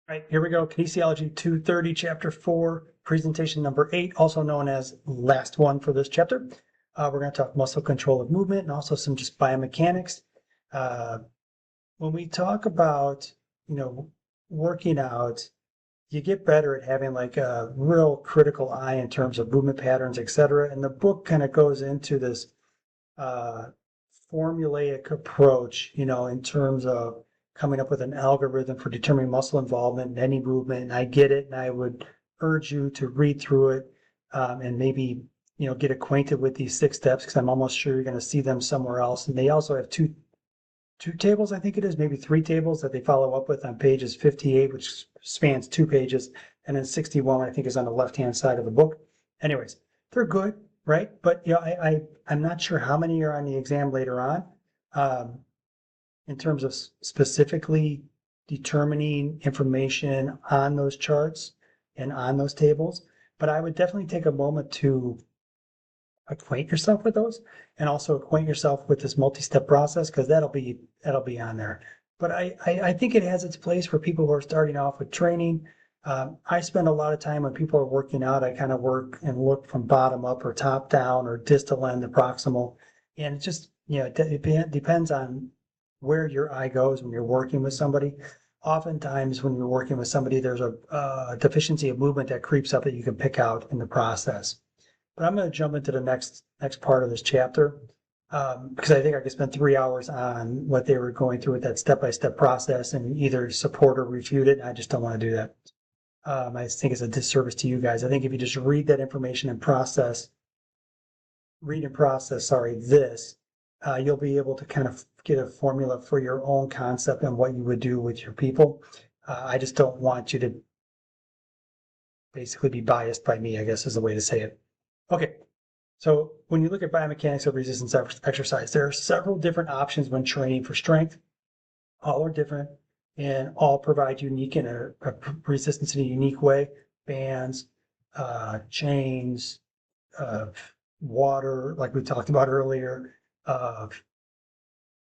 All right, here we go. Kinesiology 230, Chapter 4, Presentation number 8, also known as last one for this chapter. We're going to talk muscle control of movement and also some just biomechanics. When we talk about, working out, you get better at having like a real critical eye in terms of movement patterns, etc. And the book kind of goes into this formulaic approach, in terms of coming up with an algorithm for determining muscle involvement in any movement. And I get it, and I would urge you to read through it and maybe get acquainted with these 6 steps, because I'm almost sure you're going to see them somewhere else. And they also have two tables, I think it is, maybe 3 tables that they follow up with on pages 58, which spans 2 pages, and then 61, I think, is on the left-hand side of the book. Anyways, they're good, right? But I'm not sure how many are on the exam later on. In terms of specifically determining information on those charts and on those tables. But I would definitely take a moment to acquaint yourself with those, and also acquaint yourself with this multi-step process, because that'll be on there. But I think it has its place for people who are starting off with training. I spend a lot of time when people are working out, I kind of work and look from bottom up or top down or distal end to proximal. And it just, it depends on where your eye goes when you're working with somebody. Oftentimes when you're working with somebody, there's a deficiency of movement that creeps up that you can pick out in the process. But I'm going to jump into the next part of this chapter, because I think I could spend 3 hours on what they were going through with that step-by-step process and either support or refute it. I just don't want to do that. I think it's a disservice to you guys. I think if you just read that information and process, this, you'll be able to kind of get a formula for your own concept and what you would do with your people. I just don't want you to basically be biased by me, I guess is the way to say it. Okay, so when you look at biomechanics of resistance exercise, there are several different options when training for strength. All are different and all provide unique and a resistance in a unique way. Bands, chains, water, like we talked about earlier,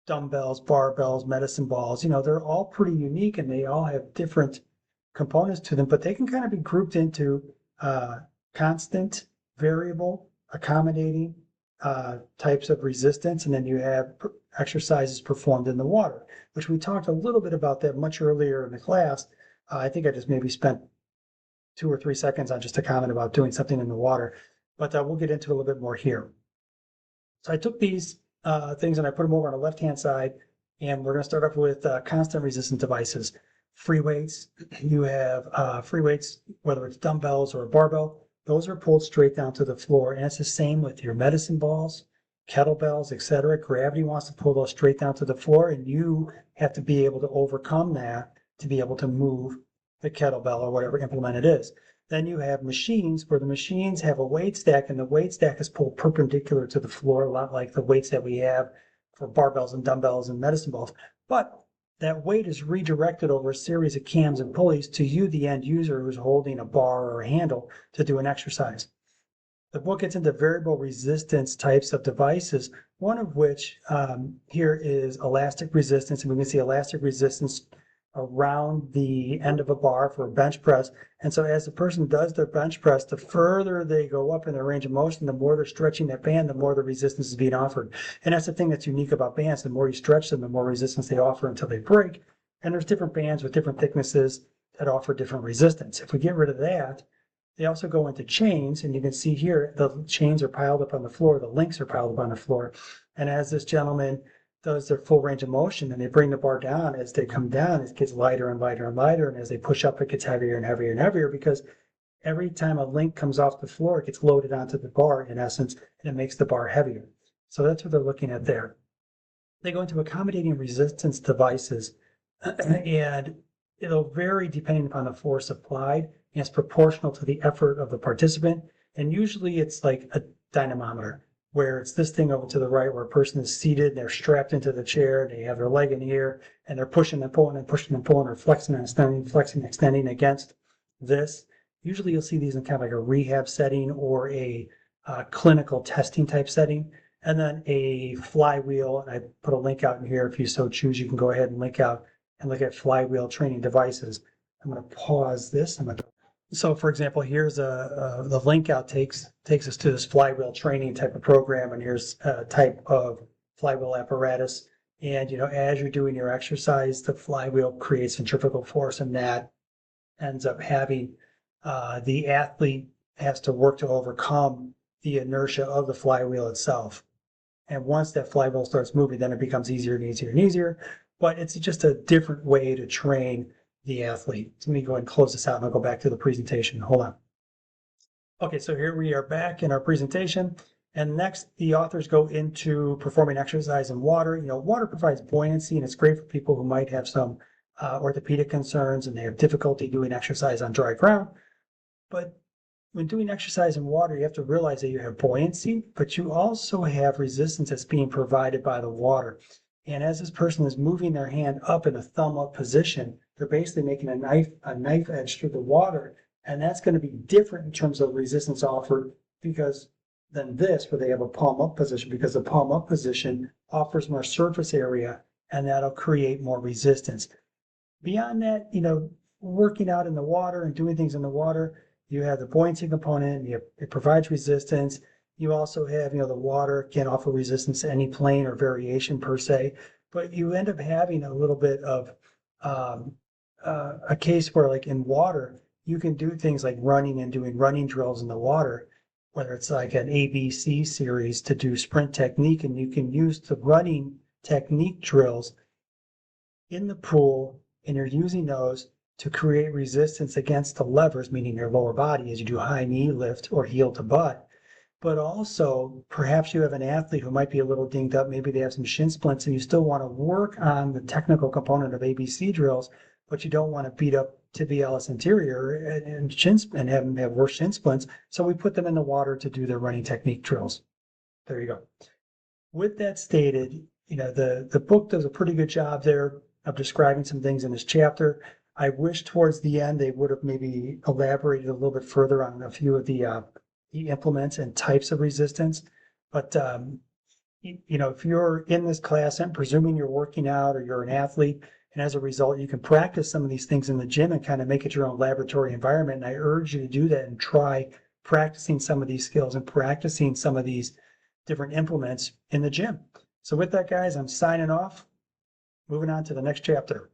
dumbbells, barbells, medicine balls, they're all pretty unique and they all have different components to them, but they can kind of be grouped into constant, variable, accommodating types of resistance. And then you have exercises performed in the water, which we talked a little bit about that much earlier in the class. I think I just maybe spent 2 or 3 seconds on just a comment about doing something in the water, but we'll get into a little bit more here. So I took these things and I put them over on the left-hand side, and we're going to start off with constant resistance devices. Free weights, you have free weights, whether it's dumbbells or a barbell, those are pulled straight down to the floor. And it's the same with your medicine balls, kettlebells, etc. Gravity wants to pull those straight down to the floor, and you have to be able to overcome that to be able to move the kettlebell or whatever implement it is. Then you have machines where the machines have a weight stack, and the weight stack is pulled perpendicular to the floor, a lot like the weights that we have for barbells and dumbbells and medicine balls. But that weight is redirected over a series of cams and pulleys to you, the end user, who's holding a bar or a handle to do an exercise. The book gets into variable resistance types of devices, one of which here is elastic resistance, and we can see elastic resistance around the end of a bar for a bench press. And so as the person does their bench press, the further they go up in their range of motion, the more they're stretching that band, the more the resistance is being offered. And that's the thing that's unique about bands. The more you stretch them, the more resistance they offer until they break. And there's different bands with different thicknesses that offer different resistance. If we get rid of that, they also go into chains, and you can see here the chains are piled up on the floor, the links are piled up on the floor. And as this gentleman does their full range of motion and they bring the bar down, as they come down, it gets lighter and lighter and lighter. And as they push up, it gets heavier and heavier and heavier, because every time a link comes off the floor, it gets loaded onto the bar in essence, and it makes the bar heavier. So that's what they're looking at there. They go into accommodating resistance devices, and it'll vary depending upon the force applied, and it's proportional to the effort of the participant. And usually it's like a dynamometer, where it's this thing over to the right where a person is seated, they're strapped into the chair, they have their leg in the air, and they're pushing and pulling and pushing and pulling, or flexing and extending against this. Usually you'll see these in kind of like a rehab setting or a clinical testing type setting. And then a flywheel, and I put a link out in here if you so choose, you can go ahead and link out and look at flywheel training devices. I'm going to pause this. So for example, here's the link out takes us to this flywheel training type of program, and here's a type of flywheel apparatus. And as you're doing your exercise, the flywheel creates centrifugal force, and that ends up having the athlete has to work to overcome the inertia of the flywheel itself. And once that flywheel starts moving, then it becomes easier and easier and easier. But it's just a different way to train the athlete. So let me go ahead and close this out, and I'll go back to the presentation. Hold on. Okay, so here we are back in our presentation. And next, the authors go into performing exercise in water. Water provides buoyancy, and it's great for people who might have some orthopedic concerns and they have difficulty doing exercise on dry ground. But when doing exercise in water, you have to realize that you have buoyancy, but you also have resistance that's being provided by the water. And as this person is moving their hand up in a thumb up position, they're basically making a knife edge through the water. And that's going to be different in terms of resistance offered than this, where they have a palm up position, because the palm up position offers more surface area, and that'll create more resistance. Beyond that, working out in the water and doing things in the water, you have the buoyancy component, it provides resistance. You also have, the water can offer resistance to any plane or variation per se, but you end up having a little bit of a case where, like in water, you can do things like running and doing running drills in the water, whether it's like an ABC series to do sprint technique, and you can use the running technique drills in the pool, and you're using those to create resistance against the levers, meaning your lower body, as you do high knee lift or heel to butt. But also, perhaps you have an athlete who might be a little dinged up, maybe they have some shin splints, and you still want to work on the technical component of ABC drills, but you don't want to beat up tibialis anterior and have them have worse shin splints. So we put them in the water to do their running technique drills. There you go. With that stated, the book does a pretty good job there of describing some things in this chapter. I wish towards the end they would have maybe elaborated a little bit further on a few of the implements and types of resistance. But if you're in this class, I'm presuming you're working out or you're an athlete, and as a result, you can practice some of these things in the gym and kind of make it your own laboratory environment. And I urge you to do that and try practicing some of these skills and practicing some of these different implements in the gym. So with that, guys, I'm signing off. Moving on to the next chapter.